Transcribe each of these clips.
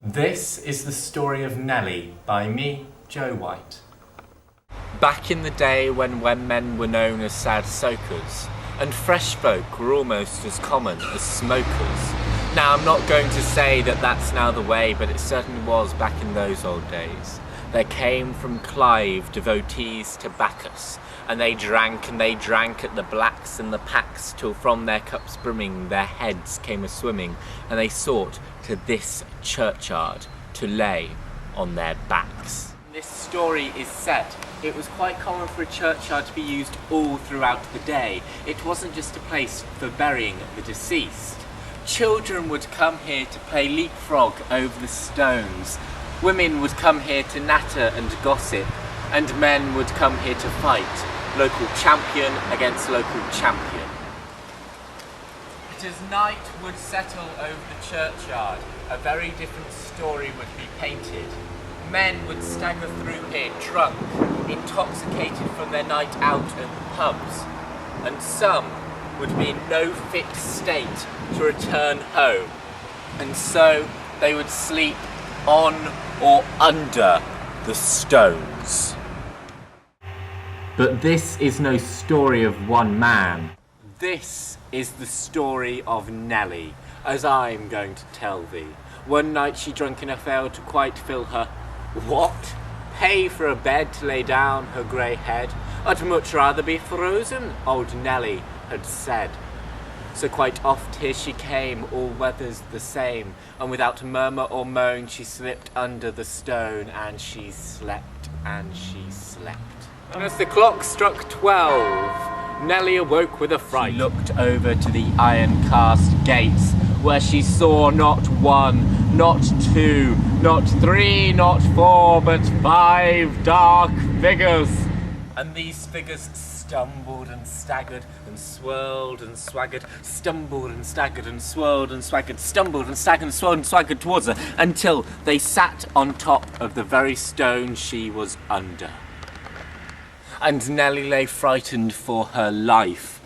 This is the story of Nellie by me, Joe White. Back in the day when Wem men were known as sad soakers, and fresh folk were almost as common as smokers. Now I'm not going to say that that's now the way, but it certainly was back in those old days. There came from Clive devotees to Bacchus, and they drank at the blacks and the packs, till from their cups brimming their heads came a-swimming, and they sought to this churchyard to lay on their backs. This story is set. It was quite common for a churchyard to be used all throughout the day. It wasn't just a place for burying the deceased. Children would come here to play leapfrog over the stones. Women would come here to natter and gossip, and men would come here to fight, local champion against local champion. But as night would settle over the churchyard, a very different story would be painted. Men would stagger through here drunk, intoxicated from their night out at the pubs, and some would be in no fit state to return home, and so they would sleep on or under the stones. But this is no story of one man. This is the story of Nellie, as I'm going to tell thee. One night she drunk enough ale to quite fill her what? Pay for a bed to lay down her grey head. I'd much rather be frozen, old Nellie had said. So quite oft here she came, all weathers the same, and without a murmur or moan she slipped under the stone, and she slept, and she slept. And as the clock struck 12, Nellie awoke with a fright. She looked over to the iron-cast gates, where she saw not one, not two, not three, not four, but 5 dark figures. And these figures stumbled and staggered and swirled and swaggered, stumbled and staggered and swirled and swaggered, stumbled and staggered and swirled and swaggered towards her, until they sat on top of the very stone she was under. And Nellie lay frightened for her life,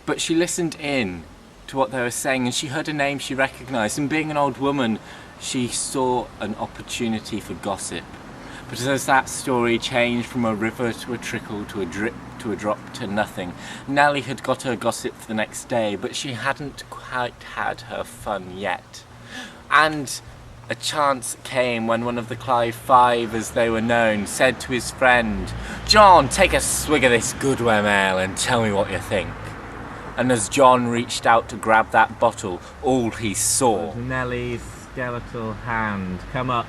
but she listened in to what they were saying, and she heard a name she recognised, and being an old woman, she saw an opportunity for gossip. But as that story changed from a river to a trickle to a drip to a drop to nothing, Nellie had got her gossip for the next day, but she hadn't quite had her fun yet. And a chance came when one of the Clive Five, as they were known, said to his friend, "John, take a swig of this good Wem ale and tell me what you think." And as John reached out to grab that bottle, all he saw was Nellie's skeletal hand come up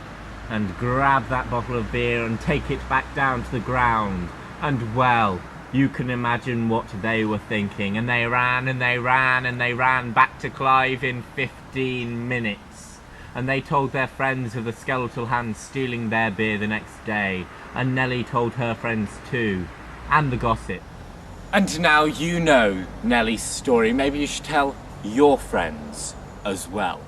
and grab that bottle of beer and take it back down to the ground. And well, you can imagine what they were thinking, and they ran and they ran and they ran back to Clive in 15 minutes. And they told their friends of the skeletal hand stealing their beer the next day, and Nellie told her friends too, and the gossip. And now you know Nellie's story. Maybe you should tell your friends as well.